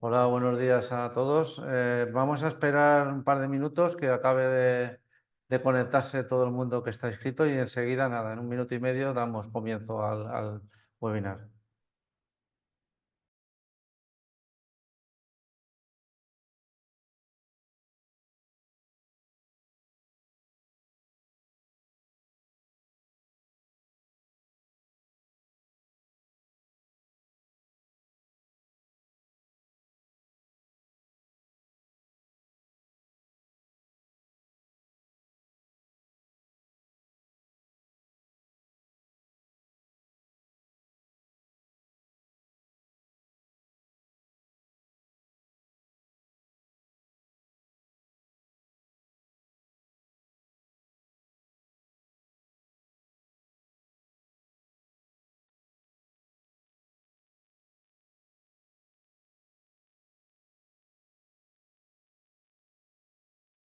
Hola, buenos días a todos. Vamos a esperar un par de minutos que acabe de conectarse todo el mundo que está inscrito y enseguida, nada, en un minuto y medio damos comienzo al webinar.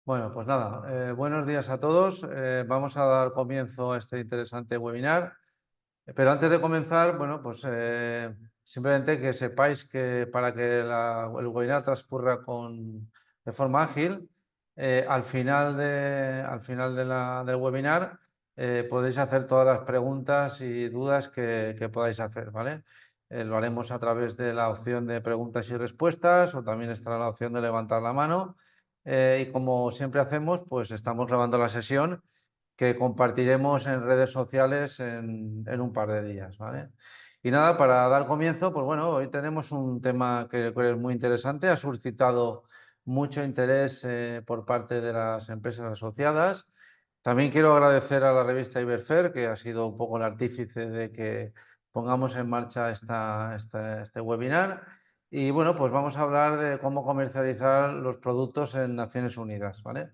Bueno, pues nada, buenos días a todos. Vamos a dar comienzo a este interesante webinar. Pero antes de comenzar, bueno, pues simplemente que sepáis que para que el webinar transcurra de forma ágil, al final del webinar podéis hacer todas las preguntas y dudas que podáis hacer, ¿vale? Lo haremos a través de la opción de preguntas y respuestas o también estará la opción de levantar la mano. Y como siempre hacemos, pues estamos grabando la sesión que compartiremos en redes sociales en un par de días, ¿vale? Y nada, para dar comienzo, pues bueno, hoy tenemos un tema que es muy interesante, ha suscitado mucho interés por parte de las empresas asociadas. También quiero agradecer a la revista Iberfer, que ha sido un poco el artífice de que pongamos en marcha este webinar. Y bueno, pues vamos a hablar de cómo comercializar los productos en Naciones Unidas, ¿vale?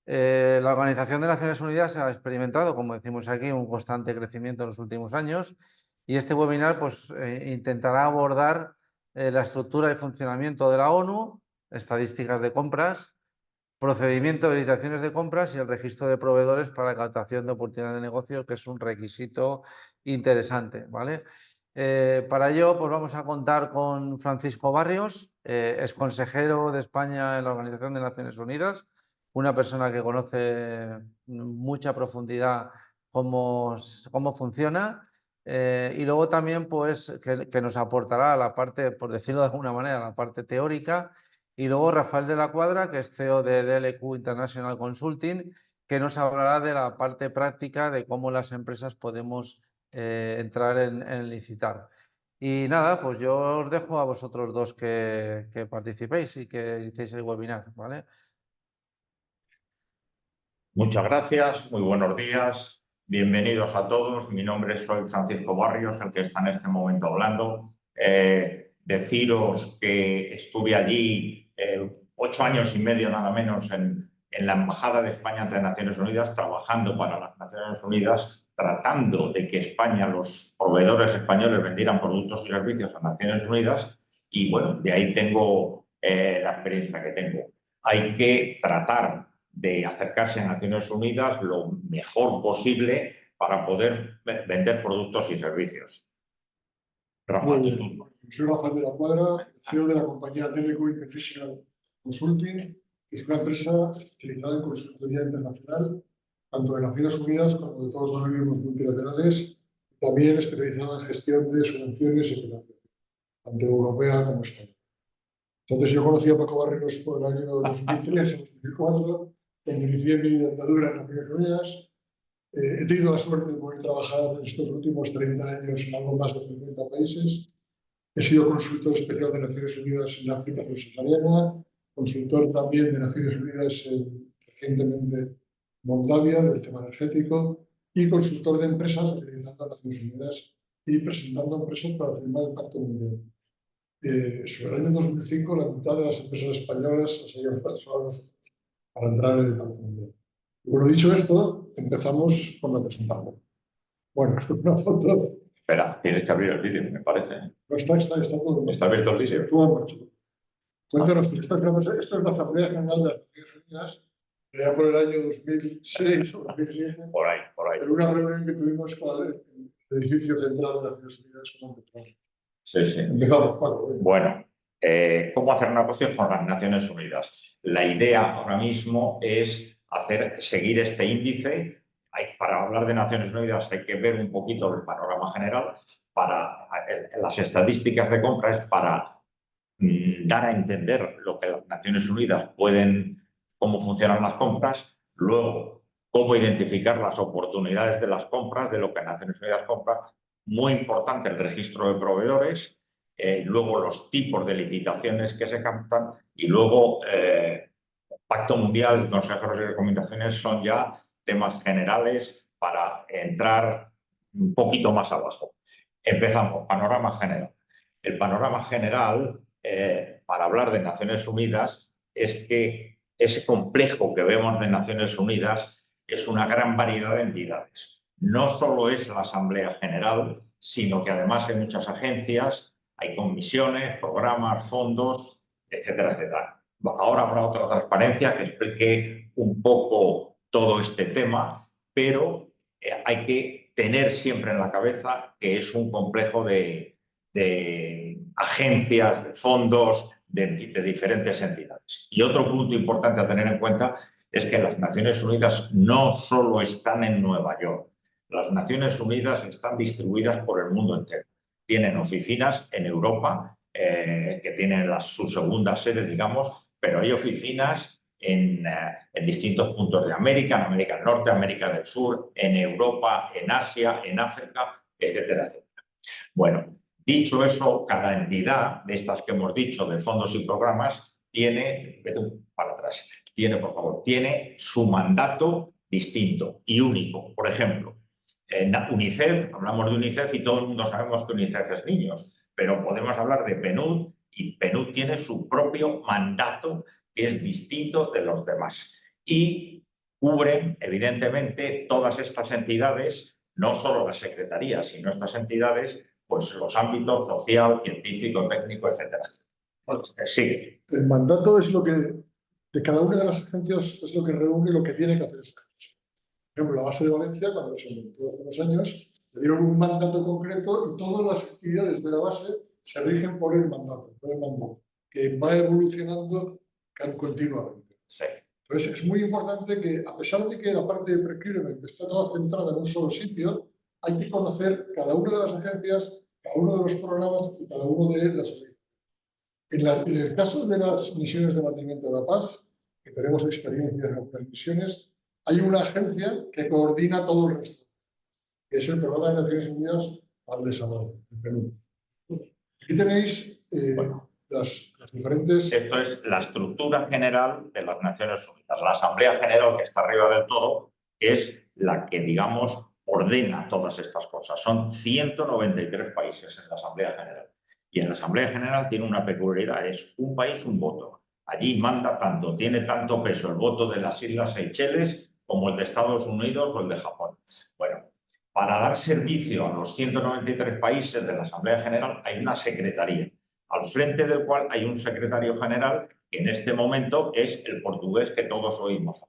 La Organización de Naciones Unidas ha experimentado, como decimos aquí, un constante crecimiento en los últimos años y este webinar pues, intentará abordar la estructura y funcionamiento de la ONU, estadísticas de compras, procedimiento de licitaciones de compras y el registro de proveedores para la captación de oportunidades de negocio, que es un requisito interesante, ¿vale? Para ello, pues vamos a contar con Francisco Barrios, ex consejero de España en la Organización de Naciones Unidas, una persona que conoce mucha profundidad cómo funciona y luego también pues que nos aportará la parte, por decirlo de alguna manera, la parte teórica, y luego Rafael de la Cuadra, que es CEO de DLQ International Consulting, que nos hablará de la parte práctica de cómo las empresas podemos entrar en licitar. Y nada, pues yo os dejo a vosotros dos que participéis y que hicéis el webinar, ¿vale? Muchas gracias, muy buenos días, bienvenidos a todos. Mi nombre es Francisco Barrios, el que está en este momento hablando. Deciros que estuve allí 8 años y medio nada menos en la Embajada de España ante Naciones Unidas, trabajando para las Naciones Unidas, tratando de que España, los proveedores españoles vendieran productos y servicios a Naciones Unidas y bueno, de ahí tengo la experiencia que tengo. Hay que tratar de acercarse a Naciones Unidas lo mejor posible para poder vender productos y servicios. Rafael, soy Rafael de la Cuadra, CEO de la compañía DLQ International Consulting, que es una empresa especializada en consultoría internacional, tanto de Naciones Unidas como de todos los organismos multilaterales, también especializada en gestión de subvenciones y financiación, tanto europea como española. Entonces yo conocí a Paco Barrios por el año 2003 o 2004, cuando inicié mi andadura en Naciones Unidas. He tenido la suerte de poder trabajar en estos últimos 30 años en algo más de 50 países. He sido consultor especial de Naciones Unidas en África subsahariana, consultor también de Naciones Unidas recientemente Moldavia, del tema energético, y consultor de empresas representando a Naciones Unidas y presentando empresas para firmar el Pacto Mundial. Sobre el año 2005, la mitad de las empresas españolas se habían pasado a nosotros para entrar en el Pacto Mundial. Y bueno, dicho esto, empezamos con la presentación. Bueno, esto es una foto. Espera, tienes que abrir el vídeo, me parece. No está todo. ¿Está abierto el vídeo? Cuéntanos, esto es la Asamblea General de las Naciones Unidas, ya por el año 2006 o 2007. Por ahí. En una reunión que tuvimos con el edificio central de las Naciones Unidas. Sí. Empezamos, Paco. Bueno, ¿Cómo hacer negocios con las Naciones Unidas? La idea ahora mismo es seguir este índice. Para hablar de Naciones Unidas hay que ver un poquito el panorama general. Las estadísticas de compra es para dar a entender lo que las Naciones Unidas pueden, cómo funcionan las compras, luego cómo identificar las oportunidades de las compras, de lo que Naciones Unidas compra. Muy importante el registro de proveedores. Luego los tipos de licitaciones que se captan y luego Pacto Mundial, consejos y recomendaciones son ya temas generales para entrar un poquito más abajo. Empezamos, panorama general. El panorama general, para hablar de Naciones Unidas, es que ese complejo que vemos de Naciones Unidas es una gran variedad de entidades. No solo es la Asamblea General, sino que además hay muchas agencias, hay comisiones, programas, fondos, etcétera, etcétera. Ahora habrá otra transparencia que explique un poco todo este tema, pero hay que tener siempre en la cabeza que es un complejo de agencias, de fondos, de diferentes entidades. Y otro punto importante a tener en cuenta es que las Naciones Unidas no solo están en Nueva York. Las Naciones Unidas están distribuidas por el mundo entero. Tienen oficinas en Europa, que tienen su segunda sede, digamos, pero hay oficinas en distintos puntos de América, en América del Norte, América del Sur, en Europa, en Asia, en África, etcétera, etcétera. Bueno, dicho eso, cada entidad de estas que hemos dicho, de fondos y programas, tiene, para atrás, por favor, tiene su mandato distinto y único. Por ejemplo, en UNICEF, hablamos de UNICEF y todo el mundo sabemos que UNICEF es niños, pero podemos hablar de PNUD y PNUD tiene su propio mandato que es distinto de los demás. Y cubren, evidentemente, todas estas entidades, no solo las secretarías, sino estas entidades, pues los ámbitos social, científico, técnico, etcétera. Pues, sigue. El mandato es lo que, de cada una de las agencias, es lo que reúne lo que tiene que hacer esta agencia. Por ejemplo, la base de Valencia, cuando se inventó hace unos años, le dieron un mandato concreto y todas las actividades de la base se rigen por el mandato, que va evolucionando continuamente. Sí. Entonces, es muy importante que, a pesar de que la parte de procurement está toda centrada en un solo sitio, hay que conocer cada una de las agencias, cada uno de los programas y cada uno de las organizaciones. En el caso de las misiones de mantenimiento de la paz, que tenemos experiencia en las misiones, hay una agencia que coordina todo el resto, que es el Programa de Naciones Unidas al Desarrollo, en Perú. Aquí tenéis las diferentes... Esto es la estructura general de las Naciones Unidas. La Asamblea General, que está arriba del todo, es la que, digamos, ordena todas estas cosas. Son 193 países en la Asamblea General. Y en la Asamblea General tiene una peculiaridad, es un país, un voto. Allí manda tanto, tiene tanto peso el voto de las Islas Seychelles como el de Estados Unidos o el de Japón. Bueno, para dar servicio a los 193 países de la Asamblea General hay una secretaría, al frente del cual hay un secretario general que en este momento es el portugués que todos oímos.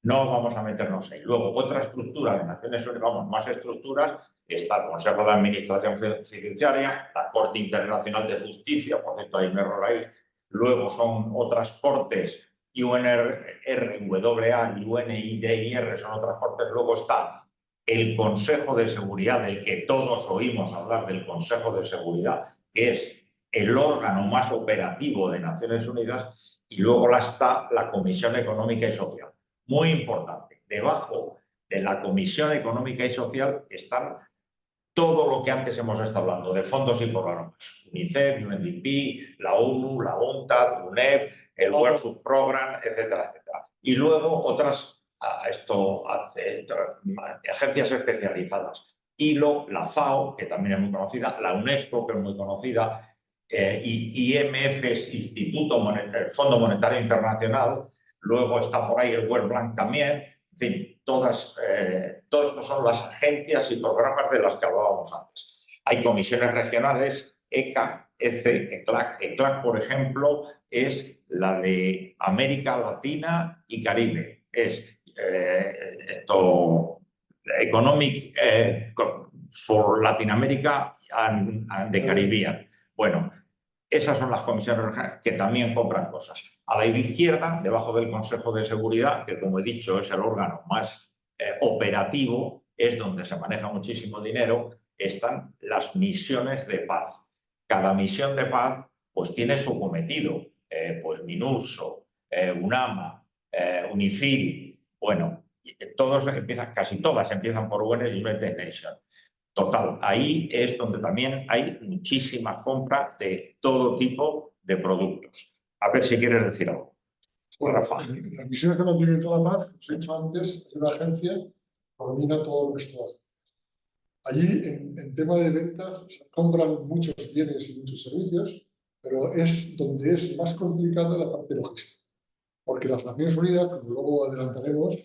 No vamos a meternos ahí. Luego, otra estructura de Naciones Unidas, vamos, más estructuras, está el Consejo de Administración Fiduciaria, la Corte Internacional de Justicia, por cierto, hay un error ahí. Luego son otras cortes, UNRWA y UNIDIR, son otras cortes. Luego está el Consejo de Seguridad, del que todos oímos hablar del Consejo de Seguridad, que es el órgano más operativo de Naciones Unidas, y luego está la Comisión Económica y Social. Muy importante, debajo de la Comisión Económica y Social están todo lo que antes hemos estado hablando, de fondos y programas. UNICEF, UNDP, la ONU, la UNCTAD, UNEP, el World Food Program, etcétera, etcétera. Y luego otras agencias especializadas. ILO, la FAO, que también es muy conocida, la UNESCO, que es muy conocida, IMF, el Fondo Monetario Internacional. Luego está por ahí el World Bank también. En fin, todos estos son las agencias y programas de las que hablábamos antes. Hay comisiones regionales, ECA, ECE, ECLAC. ECLAC, por ejemplo, es la de América Latina y Caribe. Es Economic for Latin America and the Caribbean. Bueno, Esas son las comisiones regionales que también compran cosas. A la izquierda, debajo del Consejo de Seguridad, que como he dicho es el órgano más operativo, es donde se maneja muchísimo dinero, están las misiones de paz. Cada misión de paz pues tiene su cometido, pues MINURSO, UNAMA, UNIFIL, bueno, casi todas empiezan por UN y United Nations. Total, ahí es donde también hay muchísima compra de todo tipo de productos. A ver si quieres decir algo. Bueno, las misiones de mantenimiento de la paz, como os he dicho antes, es una agencia que coordina todo nuestro. Allí, en tema de ventas, se compran muchos bienes y muchos servicios, pero es donde es más complicada la parte logística. Porque las Naciones Unidas, como luego adelantaremos,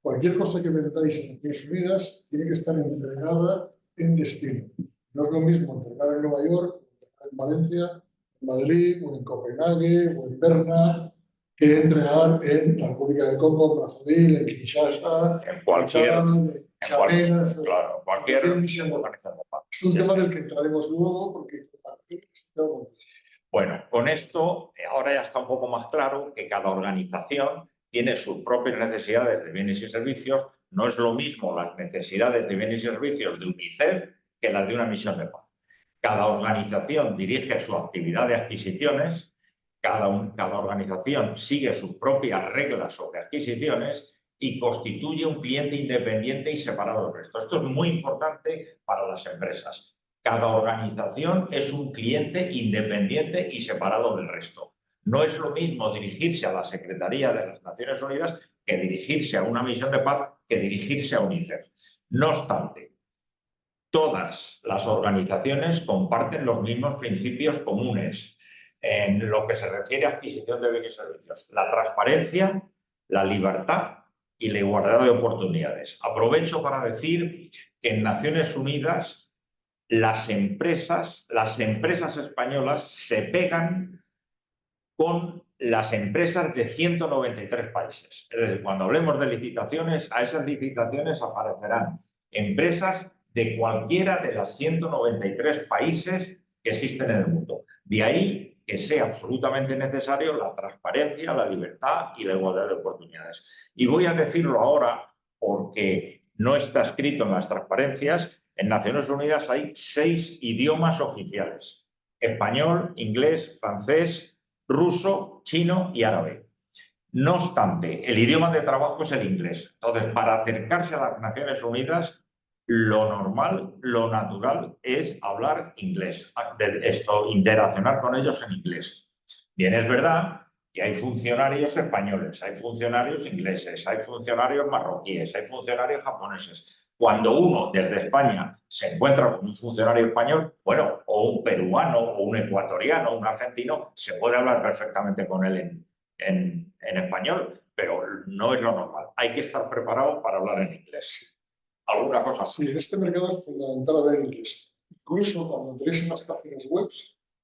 cualquier cosa que vendáis en Naciones Unidas tiene que estar entregada en destino. No es lo mismo entregar en Nueva York, en Valencia, en Madrid, o en Copenhague, o en Berna, que entregar en la República del Congo, en Brazzaville, en Kinshasa, en cualquier misión. Es un tema del que entraremos luego, porque bueno, con esto ahora ya está un poco más claro que cada organización tiene sus propias necesidades de bienes y servicios. No es lo mismo las necesidades de bienes y servicios de UNICEF que las de una misión de paz. Cada organización dirige su actividad de adquisiciones, cada organización sigue sus propias reglas sobre adquisiciones y constituye un cliente independiente y separado del resto. Esto es muy importante para las empresas. Cada organización es un cliente independiente y separado del resto. No es lo mismo dirigirse a la Secretaría de las Naciones Unidas que dirigirse a una misión de paz que dirigirse a UNICEF. No obstante, todas las organizaciones comparten los mismos principios comunes en lo que se refiere a adquisición de bienes y servicios: la transparencia, la libertad y la igualdad de oportunidades. Aprovecho para decir que en Naciones Unidas las empresas españolas se pegan con las empresas de 193 países. Es decir, cuando hablemos de licitaciones, a esas licitaciones aparecerán empresas de cualquiera de las 193 países que existen en el mundo. De ahí que sea absolutamente necesario la transparencia, la libertad y la igualdad de oportunidades. Y voy a decirlo ahora porque no está escrito en las transparencias. En Naciones Unidas hay 6 idiomas oficiales: español, inglés, francés, ruso, chino y árabe. No obstante, el idioma de trabajo es el inglés. Entonces, para acercarse a las Naciones Unidas, lo normal, lo natural es hablar inglés, interaccionar con ellos en inglés. Bien, es verdad que hay funcionarios españoles, hay funcionarios ingleses, hay funcionarios marroquíes, hay funcionarios japoneses. Cuando uno desde España se encuentra con un funcionario español, bueno, o un peruano, o un ecuatoriano, o un argentino, se puede hablar perfectamente con él en español, pero no es lo normal. Hay que estar preparado para hablar en inglés. ¿Alguna cosa? Sí, en este mercado es fundamental hablar inglés. Incluso cuando entréis en las páginas web,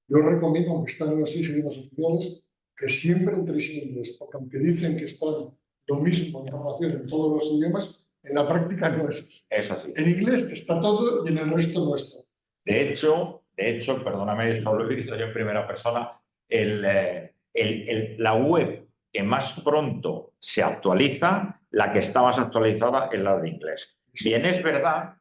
yo os recomiendo, aunque están en los 6 idiomas oficiales, que siempre entréis en inglés, porque aunque dicen que están lo mismo en información en todos los idiomas, en la práctica no es eso. Es así. En inglés está todo y en el resto no está. De hecho, perdóname, esto lo he visto yo en primera persona, la web que más pronto se actualiza, la que está más actualizada es la de inglés. Bien es verdad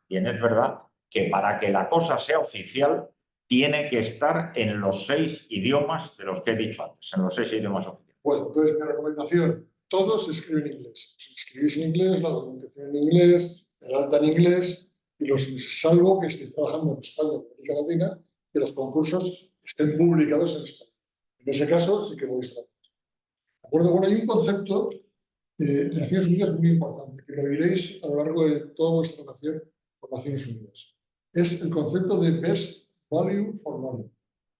que para que la cosa sea oficial tiene que estar en los 6 idiomas de los que he dicho antes, en los 6 idiomas oficiales. Bueno, entonces mi recomendación: todos escriben en inglés. Si escribís en inglés, la documentación en inglés, el alta en inglés, y salvo que estéis trabajando en España o en América Latina, que los concursos estén publicados en España. En ese caso, sí que podéis trabajar. ¿De acuerdo? Bueno, hay un concepto de Naciones Unidas muy importante, que lo diréis a lo largo de toda vuestra relación con Naciones Unidas. Es el concepto de Best Value for Money,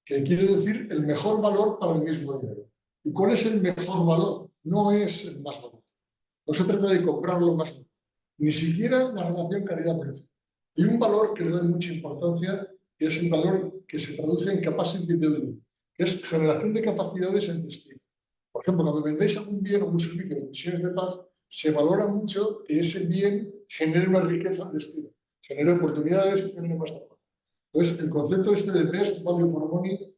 que quiere decir el mejor valor para el mismo dinero. ¿Y cuál es el mejor valor? No es el más barato. No se trata de comprarlo más barato. Ni siquiera la relación calidad-precio. Hay un valor que le doy mucha importancia, que es el valor que se traduce en capacity building, que es generación de capacidades en destino. Por ejemplo, cuando vendéis algún bien o un servicio de misiones de paz, se valora mucho que ese bien genere una riqueza en destino, genere oportunidades y genere más trabajo. Entonces, el concepto este de Best Value for Money,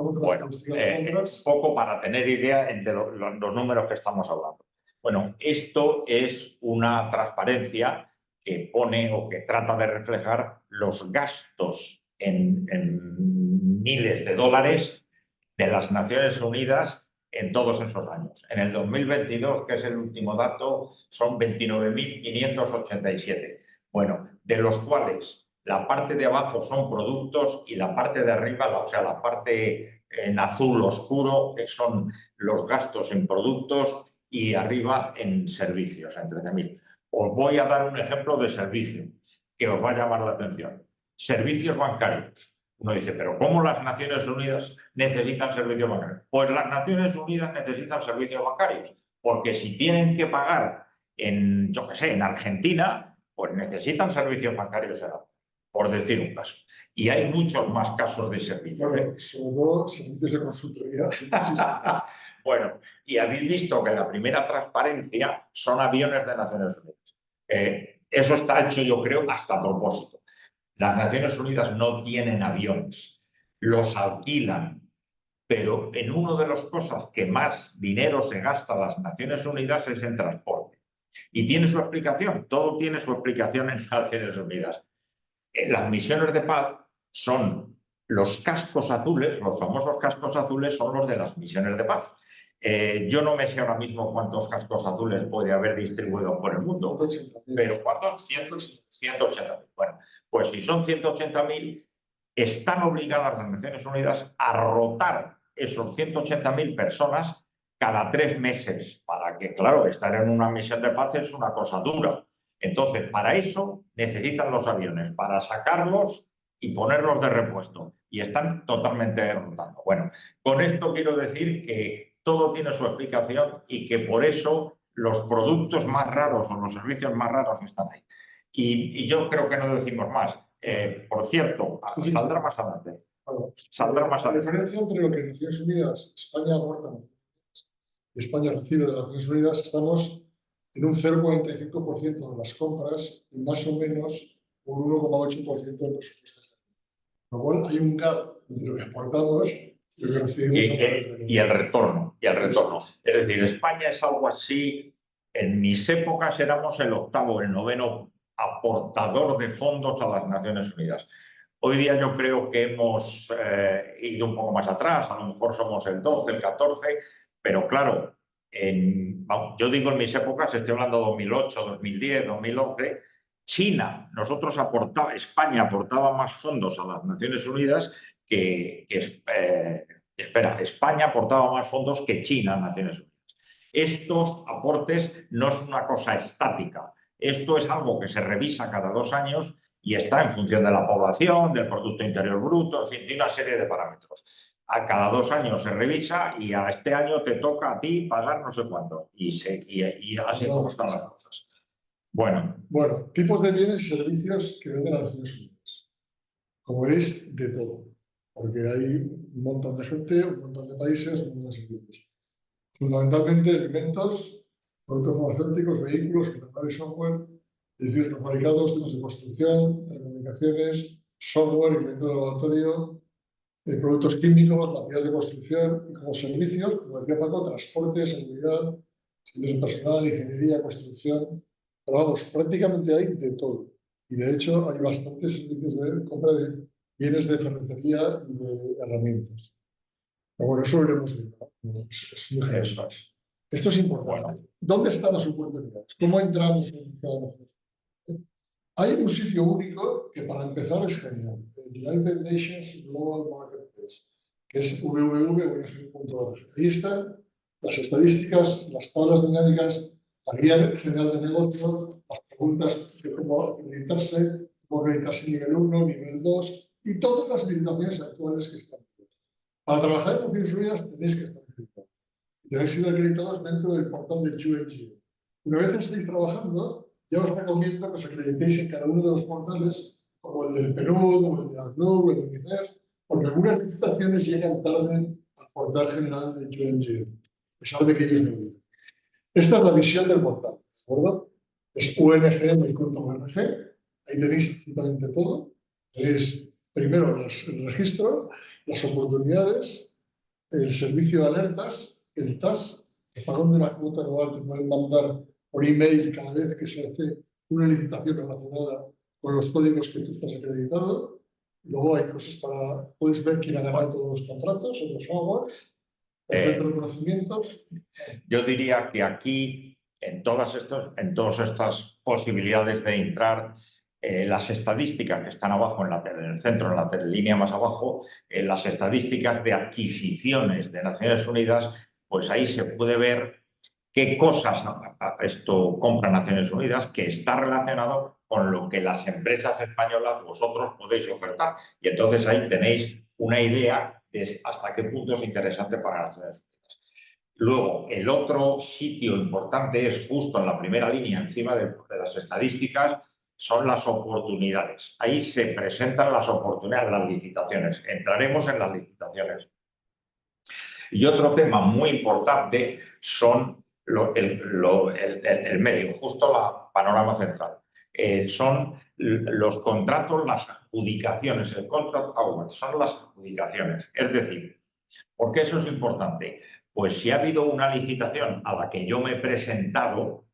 Bueno, un poco para tener idea de los números que estamos hablando. Bueno, esto es una transparencia que pone o que trata de reflejar los gastos en miles de dólares de las Naciones Unidas en todos esos años. En el 2022, que es el último dato, son 29.587. Bueno, de los cuales la parte de abajo son productos y la parte de arriba, o sea, la parte en azul oscuro, son los gastos en productos y arriba en servicios, en 13.000. Os voy a dar un ejemplo de servicio que os va a llamar la atención. Servicios bancarios. Uno dice, ¿pero cómo las Naciones Unidas necesitan servicios bancarios? Pues las Naciones Unidas necesitan servicios bancarios, porque si tienen que pagar en, yo qué sé, en Argentina, pues necesitan servicios bancarios, por decir un caso. Y hay muchos más casos de servicios. Bueno, sobre todo servicios de consultoría. Bueno, y habéis visto que la primera transparencia son aviones de Naciones Unidas. Eso está hecho, yo creo, hasta a propósito. Las Naciones Unidas no tienen aviones, los alquilan, pero en una de las cosas que más dinero se gasta las Naciones Unidas es en transporte. Y tiene su explicación, todo tiene su explicación en las Naciones Unidas. Las misiones de paz son los cascos azules, los famosos cascos azules son los de las misiones de paz. Yo no me sé ahora mismo cuántos cascos azules puede haber distribuidos por el mundo, pero ¿cuántos? 180.000. Bueno, pues si son 180.000, están obligadas las Naciones Unidas a rotar esos 180.000 personas cada 3 meses, para que, claro, estar en una misión de paz es una cosa dura. Entonces, para eso necesitan los aviones, para sacarlos y ponerlos de repuesto. Y están totalmente rotando. Bueno, con esto quiero decir que todo tiene su explicación y que por eso los productos más raros o los servicios más raros están ahí. Y yo creo que no decimos más. Por cierto, saldrá más adelante. Saldrá más adelante. La diferencia entre lo que Naciones Unidas, España aporta y España recibe de las Naciones Unidas, estamos en un 0,45% de las compras y más o menos un 1,8% del presupuesto. Con lo cual hay un gap entre lo que aportamos y lo que recibimos. Y el retorno. Es decir, España es algo así. En mis épocas éramos el 8º, el 9º aportador de fondos a las Naciones Unidas. Hoy día yo creo que hemos ido un poco más atrás, a lo mejor somos el 12, el 14, pero claro, yo digo en mis épocas, estoy hablando de 2008, 2010, 2011, España aportaba más fondos a las Naciones Unidas España aportaba más fondos que China a Naciones Unidas. Estos aportes no es una cosa estática, esto es algo que se revisa cada 2 años y está en función de la población, del Producto Interior Bruto, en fin, de una serie de parámetros. A cada 2 años se revisa y a este año te toca a ti pagar no sé cuánto. Y así como están las cosas. Bueno, tipos de bienes y servicios que venden las Naciones Unidas. Como veis, de todo. Porque hay un montón de gente, un montón de países, un montón de servicios. Fundamentalmente alimentos, productos farmacéuticos, vehículos, capital y software, edificios fabricados, temas de construcción, telecomunicaciones, software, inventos de laboratorio, productos químicos, materiales de construcción y como servicios, como decía Paco, transporte, seguridad, servicios de personal, ingeniería, construcción. Pero vamos, prácticamente hay de todo. Y de hecho hay bastantes servicios de compra de bienes de ferretería y de herramientas. Pero bueno, eso lo iremos viendo. Es muy general. Esto es importante. Bueno. ¿Dónde están las oportunidades? ¿Cómo entramos en cada uno? Hay un sitio único que para empezar es genial, el United Nations Global Marketplace, que es www.unesco.org. Ahí están las estadísticas, las tablas dinámicas, la guía general de negocio, las preguntas de cómo acreditarse nivel 1, nivel 2 y todas las limitaciones actuales que están. Para trabajar en Naciones Unidas tenéis que estar acreditados. Tenéis que ser acreditados dentro del portal de UNGO. Una vez que estéis trabajando, yo os recomiendo que os acreditéis en cada uno de los portales, como el del PNUD, o el de ACNUR, o el de UNICEF, porque algunas licitaciones llegan tarde al portal general de UNGO, a pesar de que ellos no digan. Esta es la visión del portal, ¿de acuerdo? Es ungm.org, ahí tenéis absolutamente todo. Tenéis primero el registro, las oportunidades, el servicio de alertas, el TAS, el pagón de la cuota anual te pueden mandar por email cada vez que se hace una licitación relacionada con los códigos que tú estás acreditado. Luego hay cosas para, puedes ver quién ha ganado todos los contratos en los awards, el centro de conocimientos. Yo diría que aquí, en todas estas posibilidades de entrar, las estadísticas que están abajo en el centro, en la línea más abajo, las estadísticas de adquisiciones de Naciones Unidas, pues ahí se puede ver qué cosas compra Naciones Unidas que está relacionado con lo que las empresas españolas vosotros podéis ofertar. Y entonces ahí tenéis una idea de hasta qué punto es interesante para Naciones Unidas. Luego, el otro sitio importante es justo en la primera línea, encima de las estadísticas, son las oportunidades. Ahí se presentan las oportunidades, las licitaciones. Entraremos en las licitaciones. Y otro tema muy importante son el medio, justo la panorama central. Son los contratos, las adjudicaciones, el contract award, son las adjudicaciones. Es decir, ¿por qué eso es importante? Pues si ha habido una licitación a la que yo me he presentado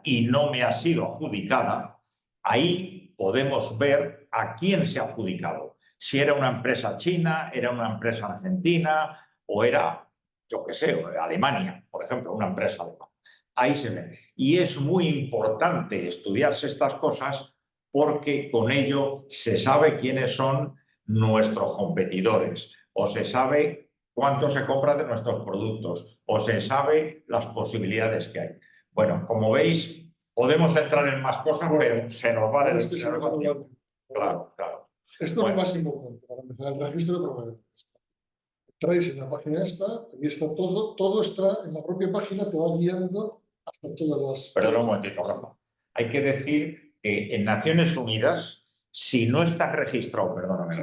y no me ha sido adjudicada, ahí podemos ver a quién se ha adjudicado. Si era una empresa china, era una empresa argentina o era, yo qué sé, Alemania, por ejemplo, una empresa alemana. Ahí se ve. Y es muy importante estudiarse estas cosas porque con ello se sabe quiénes son nuestros competidores o se sabe cuánto se compra de nuestros productos o se sabe las posibilidades que hay. Bueno, como veis, podemos entrar en más cosas, pero se nos va del tiempo. Claro, claro. Esto es lo más importante para empezar el registro de proveedores. Entráis en la página esta, ahí está todo está en la propia página, te va guiando hasta todas las... Perdón un momentito, Rafa. Hay que decir que en Naciones Unidas, si no estás registrado, perdóname,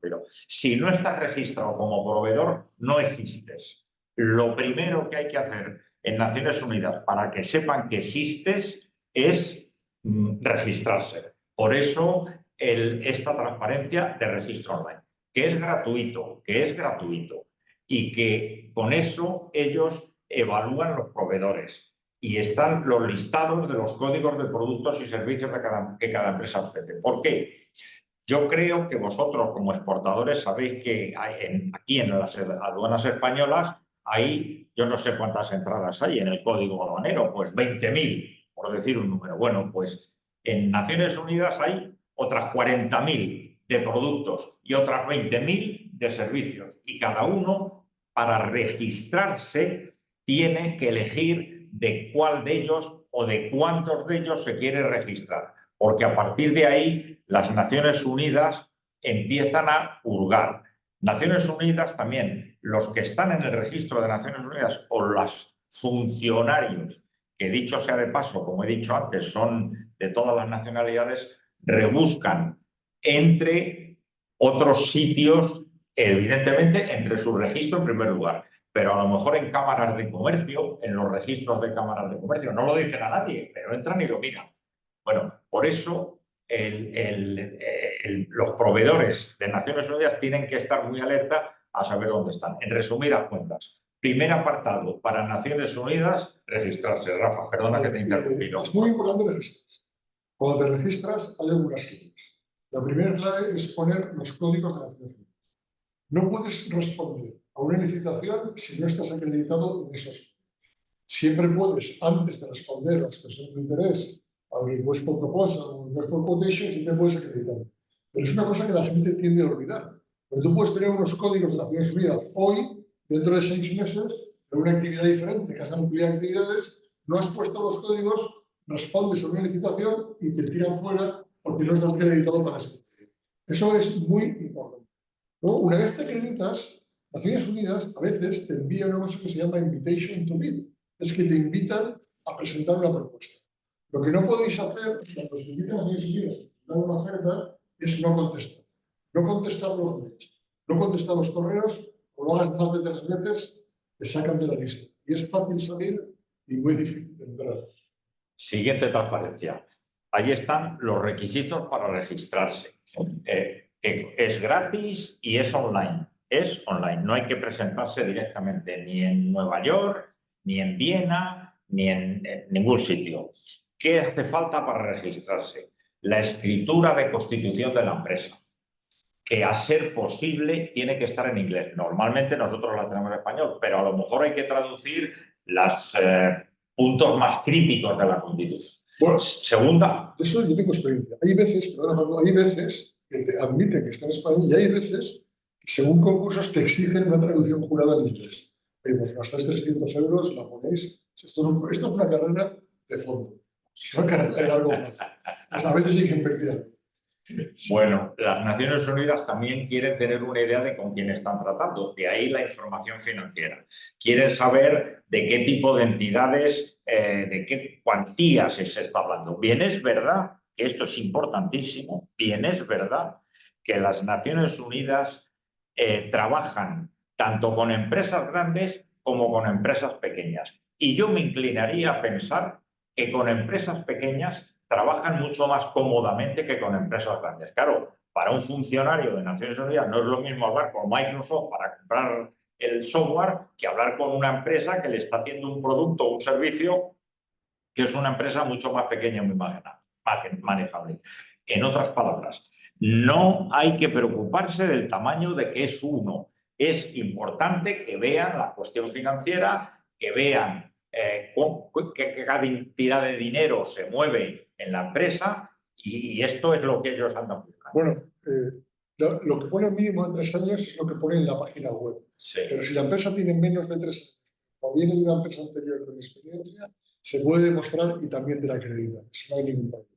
pero si no estás registrado como proveedor, no existes. Lo primero que hay que hacer en Naciones Unidas para que sepan que existes es registrarse. Por eso esta transparencia de registro online, que es gratuito, y que con eso ellos evalúan los proveedores y están los listados de los códigos de productos y servicios que cada empresa ofrece. ¿Por qué? Yo creo que vosotros como exportadores sabéis que aquí en las aduanas españolas hay, yo no sé cuántas entradas hay en el código aduanero, pues 20.000, por decir un número. Bueno, pues en Naciones Unidas hay otras 40.000 de productos y otras 20.000 de servicios. Y cada uno, para registrarse, tiene que elegir de cuál de ellos o de cuántos de ellos se quiere registrar. Porque a partir de ahí las Naciones Unidas empiezan a hurgar. Naciones Unidas también, los que están en el registro de Naciones Unidas o los funcionarios, que dicho sea de paso, como he dicho antes, son de todas las nacionalidades, rebuscan entre otros sitios, evidentemente entre su registro en primer lugar, pero a lo mejor en cámaras de comercio, en los registros de cámaras de comercio, no lo dicen a nadie, pero entran y lo miran. Bueno, por eso los proveedores de Naciones Unidas tienen que estar muy alerta a saber dónde están. En resumidas cuentas, primer apartado para Naciones Unidas, registrarse. Rafa, perdona que te he interrumpido. Es muy importante registrarse. Cuando te registras hay algunas claves. La primera clave es poner los códigos de Naciones Unidas. No puedes responder a una licitación si no estás acreditado en esos códigos. Siempre puedes, antes de responder a la expresión de interés, al request for proposal o request for quotation, siempre puedes acreditar. Pero es una cosa que la gente tiende a olvidar. Pero tú puedes tener unos códigos de Naciones Unidas hoy, dentro de 6 meses, en una actividad diferente, que has ampliado actividades, no has puesto los códigos, respondes a una licitación y te tiran fuera porque no estás acreditado para ese. Eso es muy importante. ¿No? Una vez te acreditas, Naciones Unidas a veces te envía una cosa que se llama invitation to bid. Es que te invitan a presentar una propuesta. Lo que no podéis hacer cuando os invitan a Naciones Unidas a presentar una oferta es no contestar. No contestar los mails, no contestar los correos, o lo hagas más de 3 veces, te sacan de la lista. Y es fácil salir y muy difícil entrar. Siguiente transparencia. Ahí están los requisitos para registrarse. Que es gratis y es online. es online. No hay que presentarse directamente ni en Nueva York, ni en Viena, ni en ningún sitio. ¿Qué hace falta para registrarse? La escritura de constitución de la empresa, que a ser posible tiene que estar en inglés. Normalmente nosotros la tenemos en español, pero a lo mejor hay que traducir los puntos más críticos de la Constitución. Bueno, segunda. De eso yo tengo experiencia. Hay veces, perdona, Pablo, hay veces que te admiten que está en español y hay veces que según concursos te exigen una traducción jurada en inglés. Pues gastáis 300 euros, la ponéis. Esto es una carrera de fondo. Es una carrera de largo plazo. Pues a veces hay que invertir. Bueno, las Naciones Unidas también quieren tener una idea de con quién están tratando, de ahí la información financiera. Quieren saber de qué tipo de entidades, de qué cuantías se está hablando. Bien es verdad, que esto es importantísimo, bien es verdad que las Naciones Unidas trabajan tanto con empresas grandes como con empresas pequeñas. Y yo me inclinaría a pensar que con empresas pequeñas trabajan mucho más cómodamente que con empresas grandes. Claro, para un funcionario de Naciones Unidas no es lo mismo hablar con Microsoft para comprar el software que hablar con una empresa que le está haciendo un producto o un servicio que es una empresa mucho más pequeña y muy manejable. En otras palabras, no hay que preocuparse del tamaño de que es uno. Es importante que vean la cuestión financiera, que vean que cada entidad de dinero se mueve en la empresa y esto es lo que ellos andan buscando. Bueno, lo que pone el mínimo de 3 años es lo que pone en la página web. Sí. Pero si la empresa tiene menos de 3 años o viene de una empresa anterior con experiencia, se puede demostrar y también te la acreditan. Eso no hay ningún problema.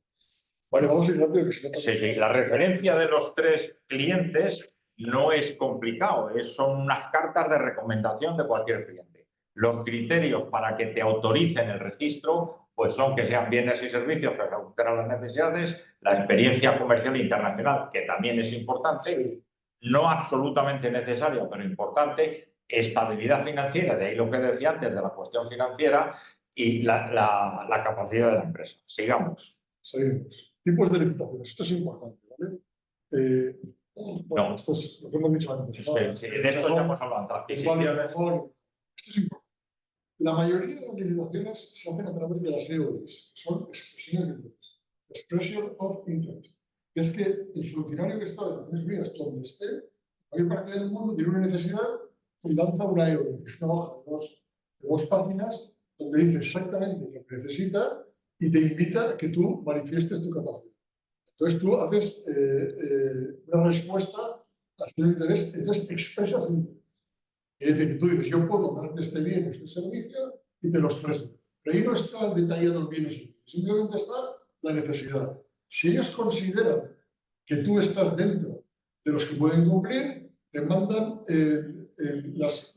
Vale, vamos a ir rápido. Que si no sí. La referencia de los 3 clientes no es complicado, son unas cartas de recomendación de cualquier cliente. Los criterios para que te autoricen el registro pues son que sean bienes y servicios que se ajusten a las necesidades, la experiencia comercial internacional, que también es importante, no absolutamente necesaria, pero importante, estabilidad financiera, de ahí lo que decía antes de la cuestión financiera, y la capacidad de la empresa. Sigamos. Seguimos. Tipos de licitaciones. Esto es importante, ¿vale? Bueno, no. Esto es lo que hemos dicho antes. ¿No? Sí, de esto ya hemos hablado. Esto es importante. La mayoría de las licitaciones se hacen a través de las EOIs, que son expresiones de interés. Expression of Interest. Que es que el funcionario que está en las Naciones Unidas, donde esté, en cualquier parte del mundo, tiene una necesidad y lanza una EOI, que es una hoja de dos páginas, donde dice exactamente lo que necesita y te invita a que tú manifiestes tu capacidad. Entonces tú haces una respuesta a su interés, entonces expresas interés. Es decir, que tú dices, yo puedo darte este bien, este servicio, y te lo expreso. Pero ahí no está detallado el bien y servicio, simplemente está la necesidad. Si ellos consideran que tú estás dentro de los que pueden cumplir, te mandan las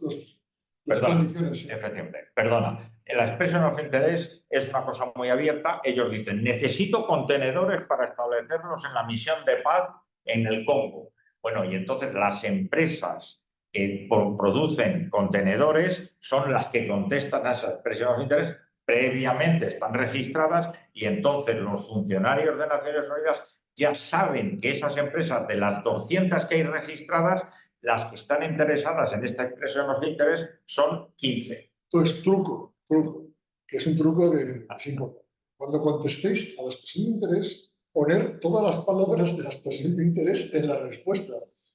condiciones. Efectivamente, perdona. La expression of interest es una cosa muy abierta. Ellos dicen, necesito contenedores para establecerlos en la misión de paz en el Congo. Bueno, y entonces las empresas que producen contenedores son las que contestan a esa expresión of interest, previamente están registradas y entonces los funcionarios de Naciones Unidas ya saben que esas empresas, de las 200 que hay registradas, las que están interesadas en esta expresión of interest son 15. Entonces, truco, que es un truco que es importante. Cuando contestéis a la expresión de interés, poner todas las palabras de la expresión de interés en la respuesta.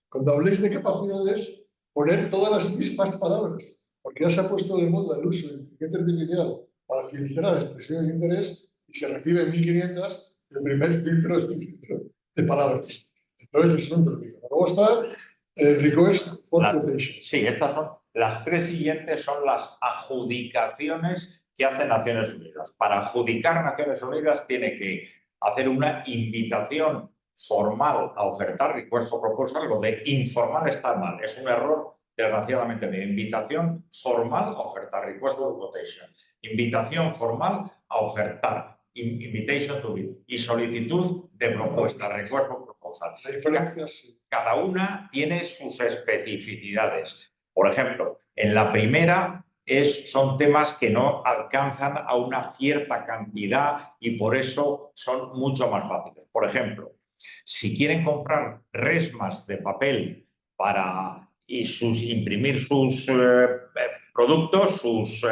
Cuando habléis de capacidades, poner todas las mismas palabras, porque ya se ha puesto de moda el uso de inteligencia artificial para filtrar expresiones de interés y se recibe 1500, el primer filtro es un filtro de palabras. Entonces, es un truco. Luego está request for quotation. Sí, estas son las 3 siguientes, son las adjudicaciones que hace Naciones Unidas. Para adjudicar Naciones Unidas tiene que hacer una invitación formal a ofertar, request for proposal. Algo de informal está mal, es un error desgraciadamente de invitación formal a ofertar, request for quotation. Invitación formal a ofertar, invitation to bid, y solicitud de propuesta, request for proposal. Cada una tiene sus especificidades. Por ejemplo, en la primera son temas que no alcanzan a una cierta cantidad y por eso son mucho más fáciles. Por ejemplo, si quieren comprar resmas de papel para y imprimir sus productos, sus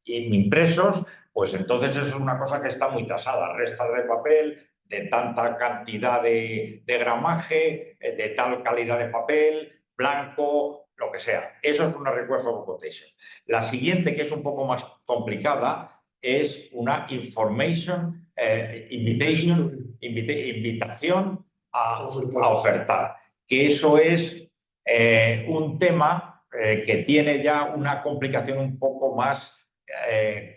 impresos, pues entonces eso es una cosa que está muy tasada. Restas de papel, de tanta cantidad de gramaje, de tal calidad de papel, blanco, lo que sea. Eso es una request for quotation. La siguiente, que es un poco más complicada, es una invitación a ofertar. Que eso es un tema que tiene ya una complicación un poco más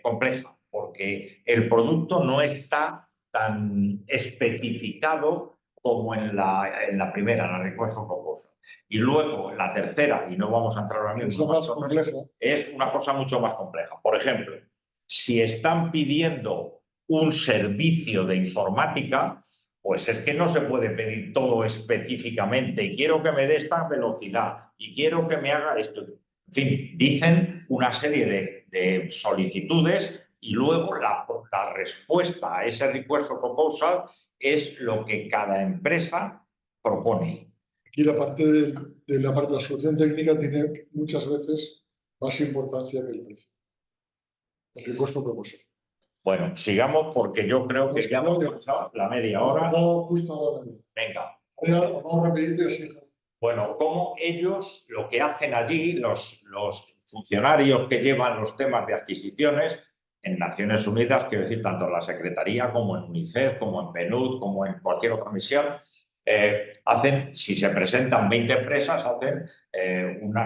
compleja, porque el producto no está tan especificado como en la primera, la request for proposal. Y luego la tercera, y no vamos a entrar ahora mismo, es una cosa mucho más compleja. Por ejemplo, si están pidiendo un servicio de informática, pues es que no se puede pedir todo específicamente. Y quiero que me dé esta velocidad y quiero que me haga esto. En fin, dicen una serie de solicitudes y luego la respuesta a ese request for proposal es lo que cada empresa propone. Aquí la parte de la solución técnica tiene muchas veces más importancia que el precio. El request for proposal. Bueno, sigamos porque yo creo que ya hemos pasado la media hora. No, justo ahora. Venga. Vamos rapidito y así. Bueno, como ellos lo que hacen allí, los funcionarios que llevan los temas de adquisiciones en Naciones Unidas, quiero decir, tanto en la Secretaría como en UNICEF, como en PNUD, como en cualquier otra misión, hacen, si se presentan 20 empresas, hacen una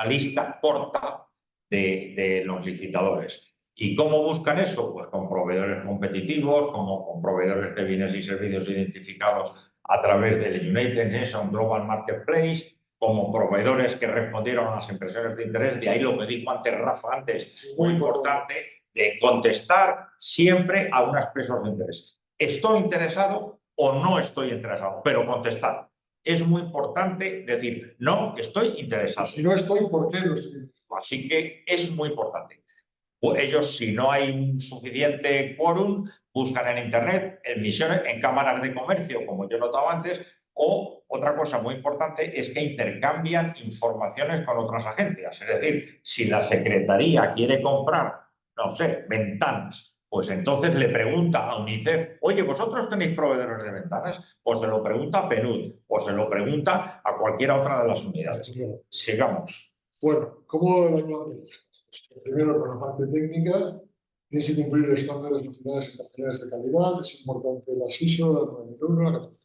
lista corta de los licitadores. ¿Y cómo buscan eso? Pues con proveedores competitivos, como con proveedores de bienes y servicios identificados a través del United Nations Global Marketplace, como proveedores que respondieron a las impresiones de interés. De ahí lo que dijo antes Rafa, muy importante, de contestar siempre a unas expresiones de interés. ¿Estoy interesado o no estoy interesado? Pero contestar. Es muy importante decir, no, estoy interesado. Si no estoy, ¿por qué no estoy? Así que es muy importante. Ellos, si no hay un suficiente quórum, buscan en Internet, en misiones, en cámaras de comercio, como yo notaba antes, o otra cosa muy importante es que intercambian informaciones con otras agencias. Es decir, si la Secretaría quiere comprar, no sé, ventanas, pues entonces le pregunta a UNICEF, oye, ¿vosotros tenéis proveedores de ventanas? O se lo pregunta a PNUD, o se lo pregunta a cualquiera otra de las unidades. Sigamos. Bueno, ¿cómo evaluamos? Primero, por la parte técnica, tienes que cumplir estándares nacionales e internacionales de calidad, es importante la ISO, la 9001, la 9001.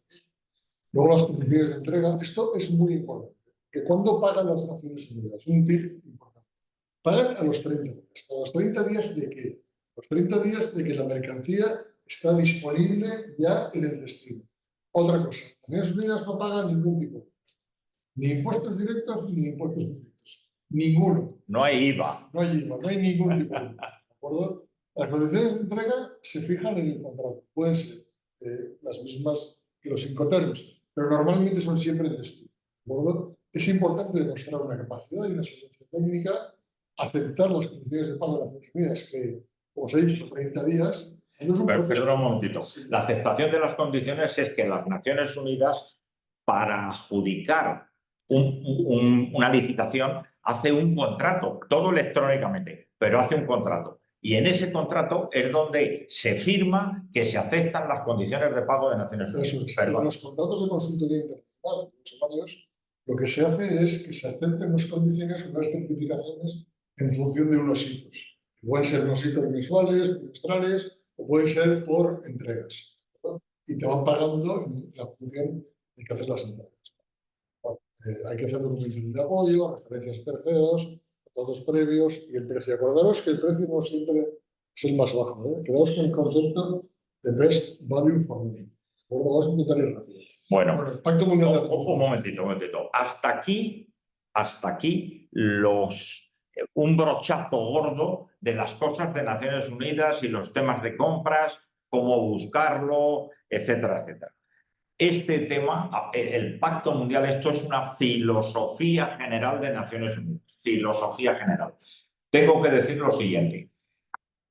Luego las condiciones de entrega, esto es muy importante, que cuando pagan las Naciones Unidas, un tip importante, pagan a los 30 días. ¿A los 30 días de qué? Los 30 días de que la mercancía está disponible ya en el destino. Otra cosa, las Naciones Unidas no pagan ningún tipo de impuestos, ni impuestos directos ni impuestos indirectos. Ninguno. No hay IVA. No hay IVA, no hay ningún tipo de impuesto. ¿De acuerdo? Las condiciones de entrega se fijan en el contrato. Pueden ser las mismas que los Incoterms, pero normalmente son siempre en destino. ¿De acuerdo? Es importante demostrar una capacidad y una solvencia técnica, aceptar las condiciones de pago de las Naciones Unidas, que, como os he dicho, son 30 días. Perdón un momentito. La aceptación de las condiciones es que las Naciones Unidas, para adjudicar una licitación, hace un contrato, todo electrónicamente, pero hace un contrato. Y en ese contrato es donde se firma que se aceptan las condiciones de pago de Naciones Unidas. En los contratos de consultoría internacional, lo que se hace es que se acepten unas condiciones, unas certificaciones en función de unos hitos. Pueden ser unos hitos mensuales, trimestrales, o pueden ser por entregas. ¿No? Y te van pagando en la función de que hacer las entregas. Bueno, hay que hacer documentación de apoyo, referencias terceros, datos previos y el precio. Acordaros que el precio no siempre es el más bajo. Quedaos con el concepto de best value for money. Vamos a intentar ir rápido. Bueno, el Pacto Mundial de un momentito. Hasta aquí un brochazo gordo de las cosas de Naciones Unidas y los temas de compras, cómo buscarlo, etcétera, etcétera. Este tema, el Pacto Mundial, esto es una filosofía general de Naciones Unidas. Filosofía general. Tengo que decir lo siguiente.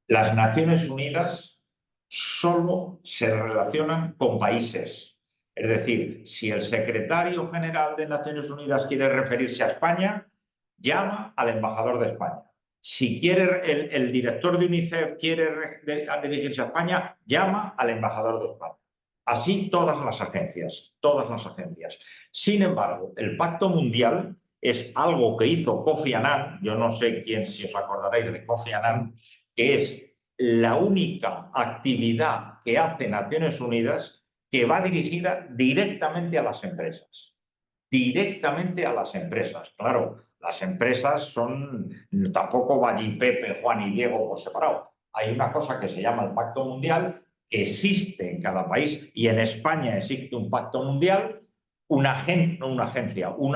Las Naciones Unidas solo se relacionan con países. Es decir, si el secretario general de Naciones Unidas quiere referirse a España, llama al embajador de España. Si quiere el director de UNICEF quiere dirigirse a España, llama al embajador de España. Así todas las agencias, todas las agencias. Sin embargo, el Pacto Mundial es algo que hizo Kofi Annan, yo no sé quién, si os acordaréis de Kofi Annan, que es la única actividad que hace Naciones Unidas que va dirigida directamente a las empresas. Directamente a las empresas. Claro, las empresas son, tampoco va allí Pepe, Juan y Diego por separado. Hay una cosa que se llama el Pacto Mundial, que existe en cada país, y en España existe un Pacto Mundial, una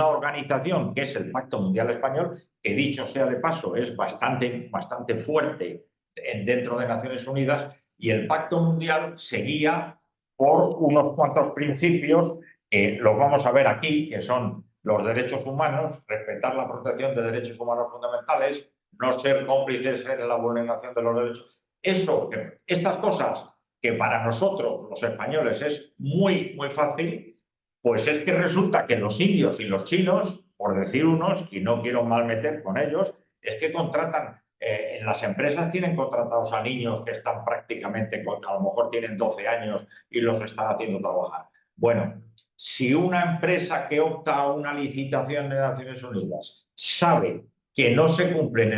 organización que es el Pacto Mundial Español, que dicho sea de paso es bastante fuerte dentro de Naciones Unidas, y el Pacto Mundial se guía por unos cuantos principios que los vamos a ver aquí, que son los derechos humanos, respetar la protección de derechos humanos fundamentales, no ser cómplices en la vulneración de los derechos. Estas cosas que para nosotros, los españoles, es muy fácil, pues es que resulta que los indios y los chinos, por decir unos, y no quiero malmeter con ellos, es que contratan, en las empresas tienen contratados a niños que están prácticamente, a lo mejor tienen 12 años y los están haciendo trabajar. Bueno, si una empresa que opta a una licitación de Naciones Unidas sabe que no se cumplen